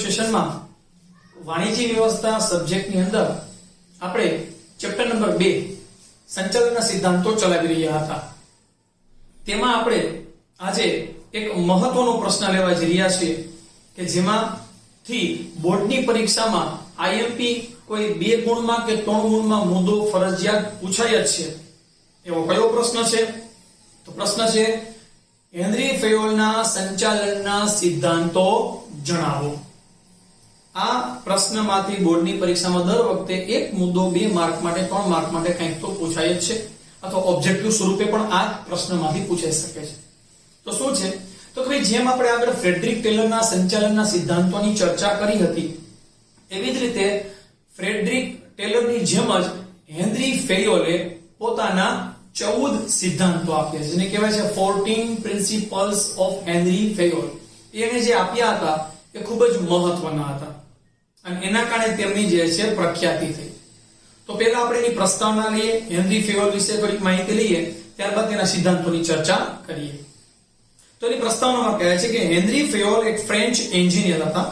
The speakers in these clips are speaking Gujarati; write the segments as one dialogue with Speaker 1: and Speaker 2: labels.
Speaker 1: સેશનમાં વાણિજ્ય વ્યવસ્થા સબ્જેક્ટની અંદર આપણે ચેપ્ટર નંબર 2 સંચાલનના સિદ્ધાંતો ચલાવી રહ્યા હતા. તેમાં આપણે આજે એક મહત્વનો પ્રશ્ન લેવા જઈ રહ્યા છીએ કે જેમાંથી બોર્ડની પરીક્ષામાં આઈએમપી કોઈ 2 ગુણમાં કે 3 ગુણમાં મુદ્દો ફરજિયાત પૂછાય જ છે. એવો કયો પ્રશ્ન છે? તો પ્રશ્ન છે હેનરી ફેયોલના સંચાલનના સિદ્ધાંતો જણાવો. આ પ્રશ્નમાંથી બોર્ડની પરીક્ષામાં દર વખતે એક મુદ્દો 2 માર્ક માટે 3 માર્ક માટે કંઈક તો પૂછાય જ છે, અથવા ઓબ્જેક્ટિવ સ્વરૂપે પણ આ પ્રશ્નમાંથી પૂછાઈ શકે છે. તો શું છે? તો ભાઈ જેમ આપણે આગળ ફ્રેડરિક ટેલરના સંચાલનના સિદ્ધાંતોની ચર્ચા કરી હતી, એવી જ રીતે ફ્રેડરિક ટેલરની જેમ જ હેનરી ફેયોલે પોતાના 14 સિદ્ધાંતો આપ્યા છે, જેને કહેવાય છે 14 પ્રિન્સિપલ્સ ઓફ હેનરી ફેયોલ. એને જે આપ્યા હતા એ ખૂબ જ મહત્વના હતા અને એના કારણે તેમની જે છે પ્રખ્યાતિ થઈ. તો પહેલા આપણે એની પ્રસ્તાવના લઈએ, હેનરી ફેયોલ વિશે થોડીક માહિતી લઈએ, ત્યારબાદ તેના સિદ્ધાંતોની ચર્ચા કરીએ. તો એની પ્રસ્તાવનામાં કહે છે કે હેનરી ફેયોલ એક ફ્રેન્ચ એન્જિનિયર હતા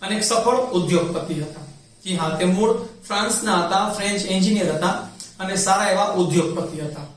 Speaker 1: અને એક સફળ ઉદ્યોગપતિ હતા. જી હા, તે મૂળ ફ્રાન્સના હતા, ફ્રેન્ચ એન્જિનિયર હતા અને સારા એવા ઉદ્યોગપતિ હતા.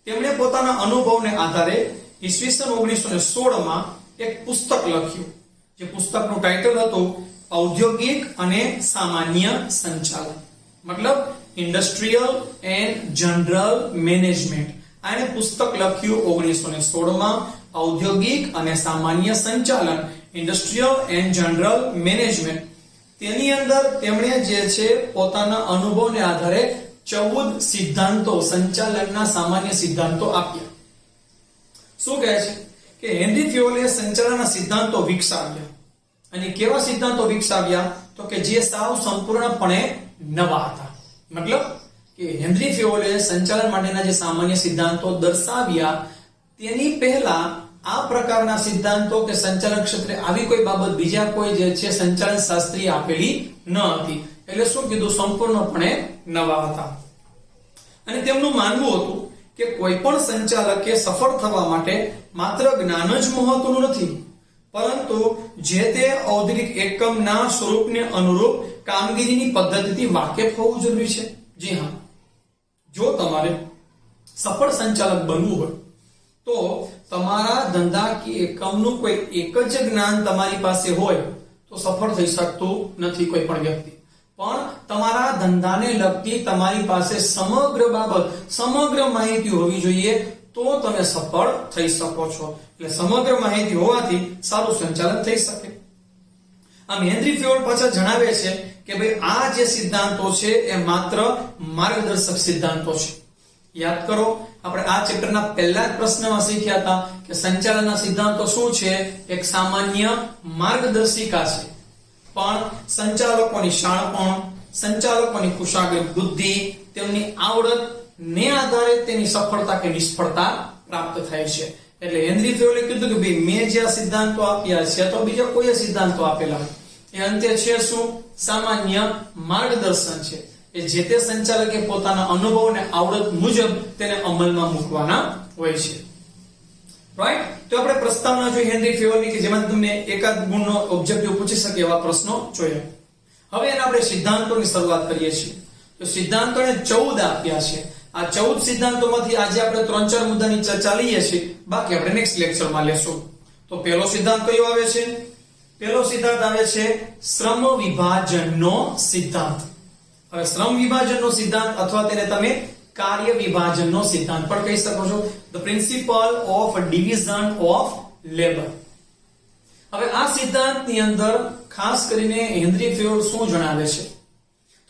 Speaker 1: તેમણે પોતાના અનુભવને આધારે ઈસવીસન 1916 માં એક પુસ્તક લખ્યું, જે પુસ્તકનું ટાઇટલ હતું ઔદ્યોગિક અને સામાન્ય સંચાલન, મતલબ ઇન્ડસ્ટ્રીયલ એન્ડ જનરલ મેનેજમેન્ટ. આને પુસ્તક લખ્યું 1916 માં, ઔદ્યોગિક અને સામાન્ય સંચાલન, ઇન્ડસ્ટ્રીયલ એન્ડ જનરલ મેનેજમેન્ટ. તેની અંદર તેમણે જે છે પોતાના અનુભવને આધારે 14 સિદ્ધાંતો, સંચાલનના સામાન્ય સિદ્ધાંતો આપ્યા. શું કહે છે કે હેનરી ફેયોલે સંચાલનના સિદ્ધાંતો વિકસાવ્યા. અને કેવા સિદ્ધાંતો વિકસાવ્યા? તો કે જે સાવ સંપૂર્ણપણે નવા હતા. મતલબ કે હેનરી ફેયોલે સંચાલન માટેના જે સામાન્ય સિદ્ધાંતો દર્શાવ્યા, તેની પહેલા આ પ્રકારના સિદ્ધાંતો કે સંચાલન ક્ષેત્રે આવી કોઈ બાબત બીજા કોઈ જે છે સંચાલન શાસ્ત્રી આપેલી ન હતી. એટલે શું કીધું? સંપૂર્ણપણે નવા હતા. અને તેમનું માનવું હતું કે કોઈ પણ સંચાલકે સફળ થવા માટે માત્ર જ્ઞાન જ મહત્વનું નથી, પરંતુ જે તે ઔદ્યોગિક એકમના સ્વરૂપને અનુરૂપ કામગીરીની પદ્ધતિથી વાકેફ હોવું જરૂરી છે. જી હા, જો તમારે સફળ સંચાલક બનવું હોય તો તમારા ધંધાકીય એકમનું કોઈ એક જ જ્ઞાન તમારી પાસે હોય તો સફળ થઈ શકતું નથી કોઈ પણ વ્યક્તિ. પણ તમારા ધંધાને લગતી તમારી પાસે સમગ્ર બાબત, સમગ્ર માહિતી હોવી જોઈએ, તો તમે સફળ થઈ શકો છો. એટલે સમગ્ર માહિતી હોવાથી સારું સંચાલન થઈ શકે. આમ હેનરી ફેયોલ પાછા જણાવે છે કે ભાઈ આ જે સિદ્ધાંતો છે એ માત્ર માર્ગદર્શક સિદ્ધાંતો છે. યાદ કરો, આપણે આ ચેપ્ટરના પહેલા જ પ્રશ્નમાં શીખ્યા હતા કે સંચાલનના સિદ્ધાંતો શું છે? એક સામાન્ય માર્ગદર્શિકા છે. પણ સંચાલકોની શાણપણ, સંચાલકોની કુશાગ્ર બુદ્ધિ, તેમની આવડત ને આધારે તેની સફળતા કે નિષ્ફળતા પ્રાપ્ત થાય છે. એટલે હેનરી ફેયોલે કીધું કે ભાઈ મેં જે સિદ્ધાંતો આપ્યા છે તો બીજા કોઈ સિદ્ધાંતો આપેલા એ અંતે છે શું? સામાન્ય માર્ગદર્શન છે. એ જે તે સંચાલકે પોતાના અનુભવ અને આવડત મુજબ તેને અમલમાં મૂકવાના હોય છે. રાઈટ? તો આપણે પ્રસ્તાવના જોઈ હેનરી ફેયોલની કે જેમાં તમને એકાદ ગુણનો ઓબ્જેક્ટિવ પૂછી શકે એવા પ્રશ્નો જોયા. હવે એના આપણે સિદ્ધાંતોની શરૂઆત કરીએ છીએ. તો સિદ્ધાંતોને 14 આપ્યા છે. આ 14 સિદ્ધાંતોમાંથી આજે આપણે 3-4 મુદ્દાની ચર્ચા લઈએ છીએ, બાકી આપણે નેક્સ્ટ લેક્ચરમાં લેશું. તો પહેલો સિદ્ધાંત કયો આવે છે? પહેલો સિદ્ધાંત આવે છે શ્રમ વિભાજનનો સિદ્ધાંત. હવે શ્રમ વિભાજનનો સિદ્ધાંત અથવા તેને તમે કાર્ય વિભાજનનો સિદ્ધાંત પણ કહી શકો છો. The principal of division of labour. હવે આ સિદ્ધાંતની અંદર ખાસ કરીને હેનરી ફેયોલ શું જણાવે છે?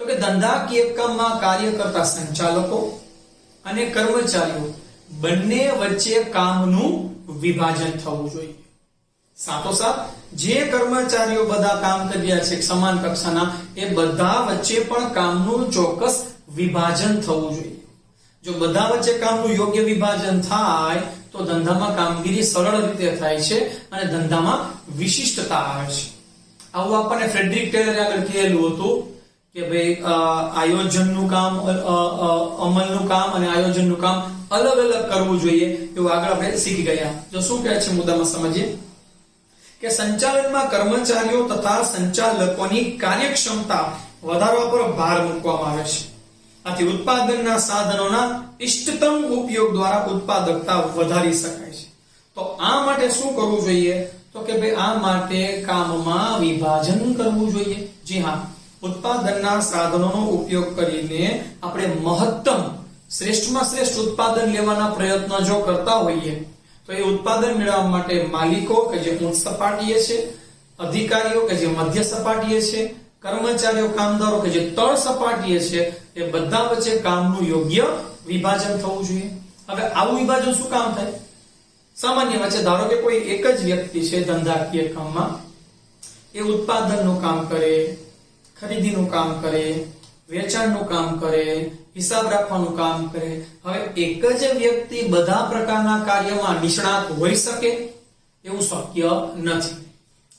Speaker 1: તો કે ધંધાકીય એકમમાં કાર્ય કરતા સંચાલકો અને કર્મચારીઓ બંને વચ્ચે કામનું વિભાજન થવું જોઈએ. સાથોસાથ જે કર્મચારીઓ બધા કામ કરી રહ્યા છે સમાન કક્ષાના, એ બધા વચ્ચે પણ કામનું ચોક્કસ વિભાજન થવું જોઈએ. જો બધા વચ્ચે કામનું યોગ્ય વિભાજન થાય તો ધંધામાં કામગીરી સરળ રીતે થાય છે અને ધંધામાં વિશિષ્ટતા આવે છે. આવું આપણને ફ્રેડરિક ટેલરે આગળ કહેલું હતું કે ભાઈ આયોજનનું કામ, અમલનું કામ અને આયોજનનું કામ અલગ અલગ કરવું જોઈએ. એવું આગળ આપણે શીખી ગયા. જો શું કહે છે મુદ્દામાં સમજીએ કે કે સંચાલનમાં કર્મચારીઓ તથા સંચાલકોની કાર્યક્ષમતા વધારવા પર ભાર મૂકવામાં આવે છે. આથી ઉત્પાદનના સાધનોના ઇષ્ટતમ ઉપયોગ દ્વારા ઉત્પાદકતા વધારી શકાય છે. તો આ માટે શું કરવું જોઈએ? તો કે ભાઈ આ માટે કામમાં વિભાજન કરવું જોઈએ. જી હા, ઉત્પાદનના સાધનોનો ઉપયોગ કરીને આપણે મહત્તમ શ્રેષ્ઠમાં શ્રેષ્ઠ ઉત્પાદન લેવાના પ્રયત્નો જો કરતા હોઈએ તો એ ઉત્પાદન મેળવવા માટે માલિકો કે જે ઉચ્ચ સપાટીએ છે, અધિકારીઓ કે જે મધ્ય સપાટીએ છે, કર્મચારીઓ કામદારો કે જે તળ સપાટીએ છે, એ બધા વચ્ચે કામનું યોગ્ય વિભાજન થવું જોઈએ. હવે આવું વિભાજન શું કામ થાય? સામાન્ય વચ્ચે ધારો કે કોઈ એક જ વ્યક્તિ છે ધંધાકીય કામમાં, એ ઉત્પાદનનું કામ કરે, ખરીદીનું કામ કરે, વેચાણનું કામ કરે, હિસાબ રાખવાનું કામ કરે. હવે એક જ વ્યક્તિ બધા પ્રકારના કાર્યમાં નિષ્ણાત હોઈ શકે એવું શક્ય નથી.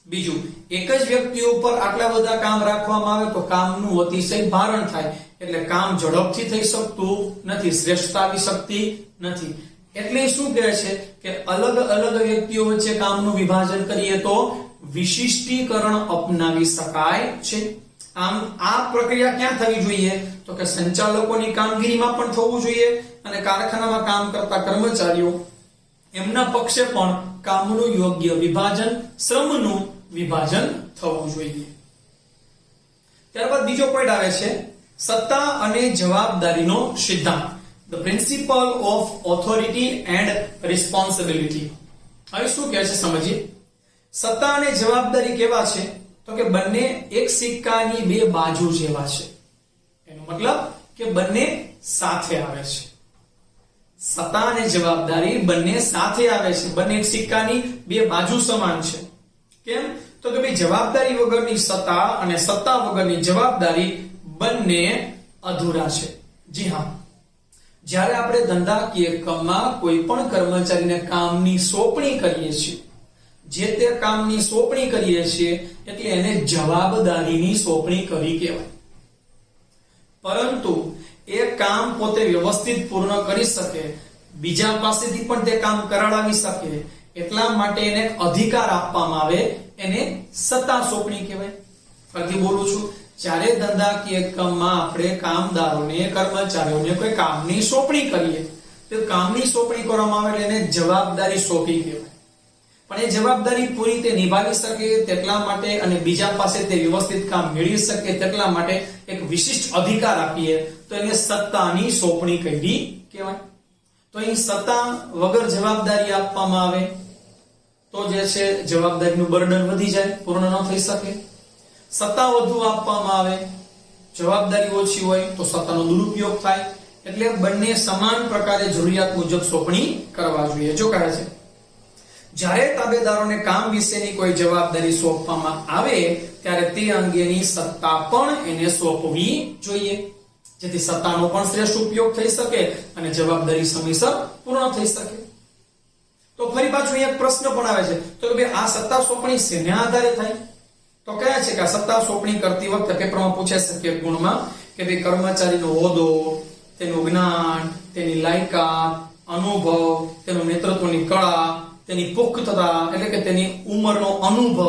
Speaker 1: બીજું, એક જ વ્યક્તિ ઉપર આટલા બધા કામ રાખવામાં આવે તો કામનું અતિશય ભારણ થાય, એટલે કામ ઝડપથી થઈ શકતું નથી, શ્રેષ્ઠતા આવી શકતી નથી. એટલે શું કહે છે કે અલગ અલગ વ્યક્તિઓ વચ્ચે કામનું વિભાજન કરીએ તો વિશિષ્ટીકરણ અપનાવી શકાય છે. આમ આ પ્રક્રિયા ક્યાં થવી જોઈએ? તો કે સંચાલકોની કામગીરીમાં પણ થવું જોઈએ અને કારખાનામાં કામ કરતા કર્મચારીઓ એમના પક્ષે પણ કામનું યોગ્ય વિભાજન, શ્રમનું વિભાજન થવું જોઈએ. ત્યારબાદ બીજો પોઈન્ટ આવે છે સત્તા અને જવાબદારીનો સિદ્ધાંત, the principle of authority and responsibility. હવે શું કહે છે સમજીએ. સત્તા અને જવાબદારી કેવા છે? તો કે બંને એક સિક્કાની બે બાજુ જેવા છે. એનો મતલબ કે બંને સાથે આવે છે. સત્તા અને જવાબદારી બંને સાથે આવે છે, બંને એક સિક્કાની બે બાજુ સમાન છે. કેમ? તો કે ભાઈ જવાબદારી વગરની સત્તા અને સત્તા વગરની જવાબદારી બંને અધૂરા છે. જી હા, જ્યારે આપણે ધંધાકીય કામમાં કોઈ પણ કર્મચારીને કામની સોંપણી કરીએ છીએ, જે તે કામની સોંપણી કરીએ છીએ એટલે એને જવાબદારીની સોંપણી કરી કહેવાય. પરંતુ એ કામ પોતે વ્યવસ્થિત પૂર્ણ કરી શકે, બીજા પાસેથી પણ તે કામ કરાવી શકે, એટલા માટે એને અધિકાર આપવામાં આવે, એને સત્તા સોંપણી કહેવાય. ફરીથી બોલું છું, જ્યારે ધંધાકીય કામમાં આપણે કામદારોને, કર્મચારીઓને કોઈ કામની સોંપણી કરીએ તો કામની સોંપણી કરવામાં આવે એટલે એને જવાબદારી સોંપી કહેવાય. પણ એ જવાબદારી પૂરી તે નિભાવી શકે તેટલા માટે અને બીજા પાસે તે વ્યવસ્થિત કામ મેળવી શકે તેટલા માટે એક વિશિષ્ટ અધિકાર આપીએ તો એને સત્તાની સોંપણી કરી કહેવાય. તો અહીં સત્તા વગર જવાબદારી આપવામાં આવે તો જે છે જવાબદારીનું બર્ડન વધી જાય, પૂર્ણ ન થઈ શકે. સત્તા વધુ આપવામાં આવે, જવાબદારી ઓછી હોય તો સત્તાનો દુરુપયોગ થાય. એટલે બંને સમાન પ્રકારે જરૂરિયાત મુજબ સોંપણી કરવા જોઈએ. જો કહે છે જ્યારે તાબેદારોને કામ વિશેની કોઈ જવાબદારી સોંપવામાં આવે ત્યારે તે અંગેની સત્તા પણ એને સોંપવી જોઈએ, જેથી સત્તાનો પણ શ્રેષ્ઠ ઉપયોગ થઈ શકે અને જવાબદારી સમયસર પૂર્ણ થઈ શકે. તો ફરી પાછું એક પ્રશ્ન પણ આવે છે તો કે ભાઈ આ સત્તા સોંપણી શેના આધારે થાય? તો કહે છે કે આ સત્તા સોંપણી કરતી વખતે પેપરમાં પૂછે છે કે ગુણમાં કે ભાઈ કર્મચારીનો હોદ્દો, તેનું જ્ઞાન, તેની લાયકાત, અનુભવ, તેનું નેતૃત્વની કળા, તેની પુખ્તતા એટલે કે તેની ઉંમરનો અનુભવ,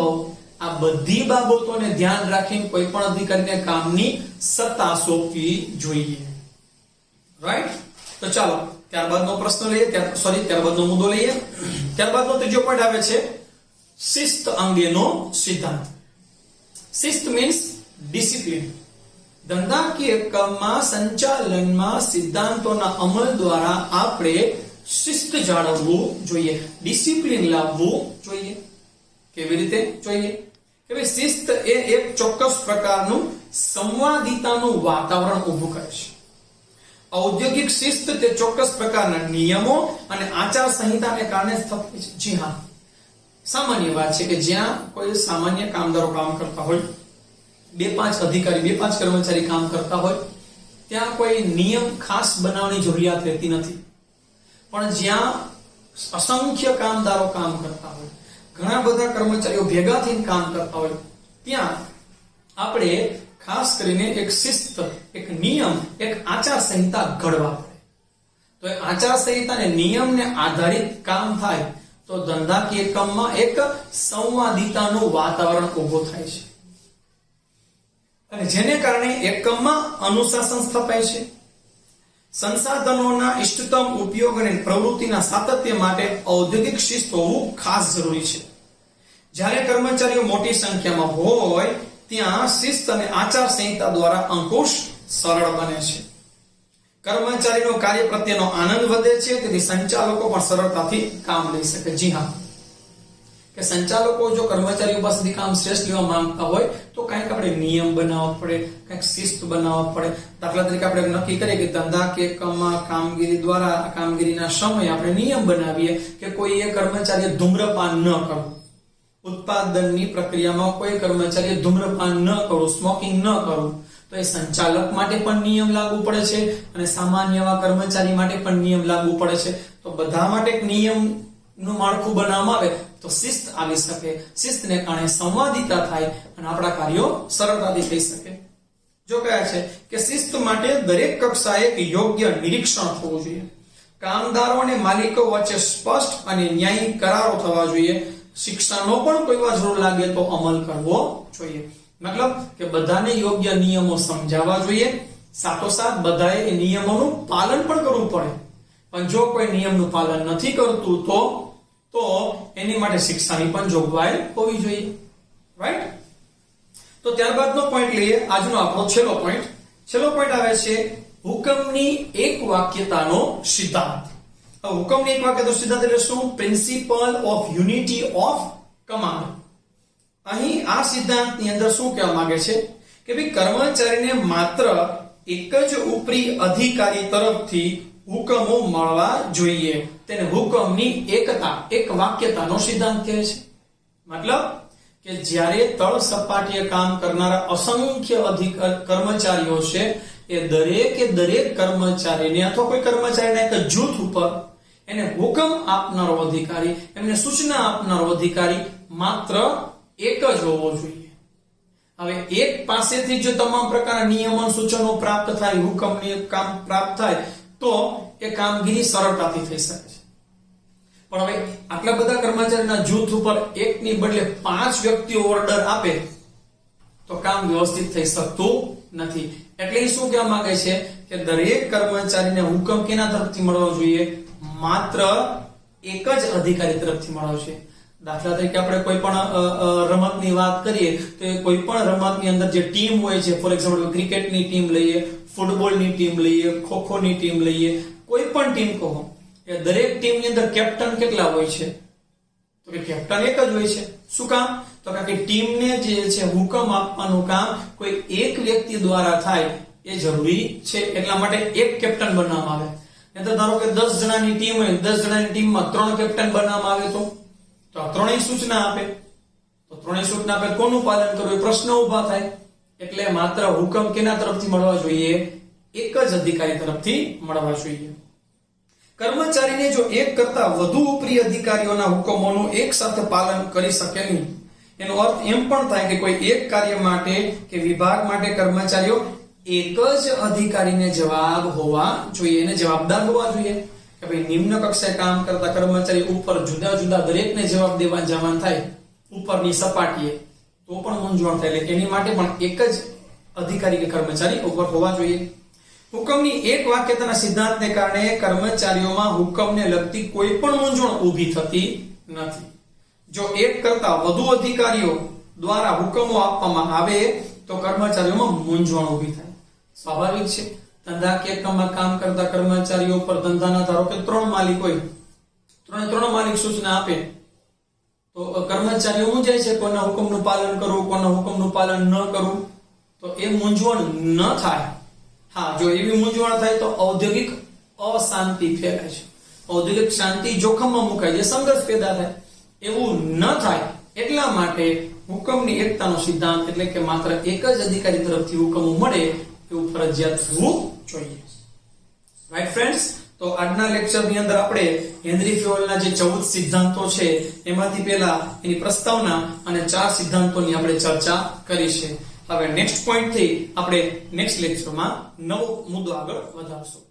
Speaker 1: આ બધી બાબતોને ધ્યાન રાખીને કોઈ પણ અધિકારીને કામની સત્તા સોંપવી જોઈએ. રાઈટ? તો ચાલો ત્યારબાદનો પ્રશ્ન લઈએ, ત્યારબાદનો મુદ્દો લઈએ. ત્યારબાદનો ત્રીજો પોઈન્ટ આવે છે શિસ્ત અંગેનો સિદ્ધાંત. શિસ્ત મીન્સ ડિસિપ્લિન. ધંધાકીય કામમાં સંચાલનમાં સિદ્ધાંતોના અમલ દ્વારા આપણે શિસ્ત જાળવવું જોઈએ, ડિસિપ્લિન લાવવું જોઈએ. કેવી રીતે જોઈએ? કે ભાઈ શિસ્ત એ એક ચોક્કસ પ્રકારનું સંવાદિતાનું વાતાવરણ ઊભું કરે છે. ઔદ્યોગિક શિસ્ત તે ચોક્કસ પ્રકારના નિયમો અને આચાર સંહિતાને કારણે સ્થાપિત છે. જી હા, સામાન્ય વાત છે કે જ્યાં કોઈ સામાન્ય કામદારો કામ કરતા હોય, 2-5 અધિકારી, 2-5 કર્મચારી કામ કરતા હોય, ત્યાં કોઈ નિયમ ખાસ બનાવવાની જરૂરિયાત રહેતી નથી. પણ જ્યાં અસંખ્ય કામદારો કામ કરતા હોય, ઘણા બધા કર્મચારીઓ ભેગા થઈને કામ કરતા હોય, ત્યાં આપણે ખાસ કરીને એક શિસ્ત, એક નિયમ, એક આચાર સંહિતા ઘડવા પડે. તો એ આચાર સંહિતા અને નિયમને આધારિત કામ થાય તો ધંધાકીય એકમમાં એક સંવાદિતાનું વાતાવરણ ઊભું થાય છે અને જેને કારણે એકમમાં અનુશાસન સ્થપાય છે. સંસાધનોના ઇષ્ટતમ ઉપયોગ અને પ્રવૃત્તિના સાતત્ય માટે ઔદ્યોગિક શિસ્ત હોવું ખાસ જરૂરી છે. જ્યારે કર્મચારીઓ મોટી સંખ્યામાં હોય ત્યાં શિસ્ત અને આચાર સંહિતા દ્વારા અંકુશ સરળ બને છે. કર્મચારીનો કાર્ય પ્રત્યેનો આનંદ વધે છે, તેથી સંચાલકો પણ સરળતાથી કામ લઈ શકે. જી હા, કે સંચાલકો જો કર્મચારીઓ પાસેથી કામ શ્રેષ્ઠ લેવા માંગતા હોય તો કંઈક આપણે નિયમ બનાવવા પડે, કંઈક શિસ્ત બનાવવા પડે. દાખલા તરીકે આપણે નક્કી કરીએ કે ધંધા કે એકમમાં કામગીરી દ્વારા કામગીરીના સમયે આપણે નિયમ બનાવીએ કે કોઈ એક કર્મચારીએ ધૂમ્રપાન ન કરવું, ઉત્પાદનની પ્રક્રિયામાં કોઈ કર્મચારીએ ધૂમ્રપાન ન કરવું, સ્મોકિંગ ન કરવું, તો એ સંચાલક માટે પણ નિયમ લાગુ પડે છે અને સામાન્ય એવા કર્મચારી માટે પણ નિયમ લાગુ પડે છે. તો બધા માટે એક નિયમનું માળખું બનાવવામાં આવે તો શિસ્ત આવી શકે. શિસ્તને કારણે સંવાદિતા થાય અને આપણા કાર્યો સરળતાથી થઈ શકે. જો કહે છે કે શિસ્ત માટે દરેક કક્ષાએ યોગ્ય નિરીક્ષણ થવું જોઈએ. કામદારો અને માલિકો વચ્ચે સ્પષ્ટ અને ન્યાયી કરારો થવા જોઈએ. શિક્ષાનો પણ કોઈ વાર જરૂર લાગે તો અમલ કરવો જોઈએ. મતલબ કે બધાને યોગ્ય નિયમો સમજાવવા જોઈએ, સાથોસાથ બધાએ એ નિયમોનું પાલન પણ કરવું પડે. પણ જો કોઈ નિયમનું પાલન નથી કરતું તો એની માટે શિક્ષાની પણ જોગવાઈ હોવી જોઈએ. રાઈટ? તો ત્યારબાદનો પોઈન્ટ લઈએ, આજનો આપણો છેલ્લો પોઈન્ટ. છેલ્લો પોઈન્ટ આવે છે હુકમની એક વાક્યતાનો સિદ્ધાંત. હુકમની એક વાક્યતાનો સિદ્ધાંત એટલે શું? Principal of unity of command. અહીં આ સિદ્ધાંતની અંદર શું કહેવા માંગે છે કે ભાઈ કર્મચારીને માત્ર એક જ ઉપરી અધિકારી તરફથી હુકમો મળવા જોઈએ. તેને હુકમની એકતા, એક વાક્યતાનો સિદ્ધાંત કહે છે. મતલબ કે જ્યારે તળ સપાટીએ કામ કરનારા અસંખ્ય કર્મચારીઓ છે, એ દરેક કર્મચારીને અથવા કોઈ કર્મચારીના એક જૂથ ઉપર એને હુકમ આપનારો અધિકારી, એમને સૂચના આપનારો અધિકારી માત્ર એક જ હોવો જોઈએ. હવે એક પાસેથી જો તમામ પ્રકારના નિયમો સૂચનો પ્રાપ્ત થાય, હુકમની કામ પ્રાપ્ત થાય તો એ કામગીરી સરળતાથી થઈ શકે છે. પણ હવે આટલા બધા કર્મચારીના જૂથ ઉપર એકની બદલે 5 વ્યક્તિઓ ઓર્ડર આપે તો કામ વ્યવસ્થિત થઈ શકતું નથી. એટલે શું કહેવા માંગે છે કે દરેક કર્મચારીને હુકમ કેના તરફથી મળવો જોઈએ? માત્ર એક જ અધિકારી તરફથી મળવો જોઈએ. દાખલા તરીકે આપણે કોઈ પણ રમતની વાત કરીએ તો એ કોઈ પણ રમતની અંદર જે ટીમ હોય છે, ફોર એક્ઝામ્પલ ક્રિકેટની ટીમ લઈએ, ફૂટબોલની ટીમ લઈએ, ખોખોની ટીમ લઈએ, કોઈ પણ ટીમ કહો, એ દરેક ટીમની અંદર કેપ્ટન કેટલા હોય છે? તો કે કેપ્ટન એક જ હોય છે. શું કામ? તો કે ટીમને જે છે હુકમ આપવાનું કામ કોઈ એક વ્યક્તિ દ્વારા થાય એ જરૂરી છે. એટલા માટે એક કેપ્ટન બનાવવામાં આવે. નહીંતર ધારો કે 10 જણાની ટીમ હોય, 10 જણાની ટીમમાં 3 કેપ્ટન બનાવવામાં આવે તો ત્રણેય સૂચના આપે, તો ત્રણેય સૂચના આપે કોનું પાલન કરવું એ પ્રશ્ન ઉભા થાય. એટલે માત્ર હુકમ કેના તરફથી મળવા જોઈએ? એક જ અધિકારી તરફથી મળવા જોઈએ. કર્મચારીને જો એક કરતા વધુ ઉપરી અધિકારીઓના હુકમોનું એક સાથે પાલન કરી શકે નહીં, એનો અર્થ એમ પણ થાય કે કોઈ એક કાર્ય માટે કે વિભાગ માટે કર્મચારીઓ એક જ અધિકારીને જવાબ હોવા જોઈએ, એને જવાબદાર હોવા જોઈએ. કે ભાઈ નિમ્ન કક્ષાએ કામ કરતા કર્મચારી ઉપર જુદા જુદા દરેકને જવાબ દેવા જવાન થાય ઉપરની સપાટીએ તો પણ મૂંઝવણ થાય. એટલે એની માટે પણ એક જ અધિકારી કે કર્મચારી ઉપર હોવા જોઈએ. હુકમની એક વાક્યતાના સિદ્ધાંતને કારણે કર્મચારીઓમાં હુકમને લગતી કોઈ પણ મૂંઝવણ ઊભી થતી નથી. જો એક કરતા વધુ અધિકારીઓ દ્વારા હુકમો આપવામાં આવે તો કર્મચારીઓમાં મૂંઝવણ ઊભી થાય. સ્વાભાવિક છે. ધંધા કે એકમમાં કામ કરતા કર્મચારીઓ પર ધંધાના ધારો કે 3 માલિક હોય, ત્રણે માલિક સૂચના આપે તો કર્મચારીઓ મૂંઝાય છે, કોના હુકમનું પાલન કરવું, કોના હુકમનું પાલન ન કરવું. તો એ મૂંઝવણ ન થાય. હા, જો એવી મૂંઝવણ થાય તો ઔદ્યોગિક અશાંતિ ફેલાય છે, ઔદ્યોગિક શાંતિ જોખમમાં મુકાય છે, સંઘર્ષ પેદા થાય. એવું ન થાય એટલા માટે હુકમની એકતાનો સિદ્ધાંત એટલે કે માત્ર એક જ અધિકારી તરફથી હુકમો મળે એવું ફરજિયાત હોવું જોઈએ. Right friends? તો આજના લેક્ચરની અંદર આપણે હેનરી ફ્યોલના જે 14 સિદ્ધાંતો છે એમાંથી પહેલા એની પ્રસ્તાવના અને 4 સિદ્ધાંતોની આપણે ચર્ચા કરી છે. હવે નેક્સ્ટ પોઈન્ટ થી આપણે નેક્સ્ટ લેક્ચરમાં નવો મુદ્દો આગળ વધારશું.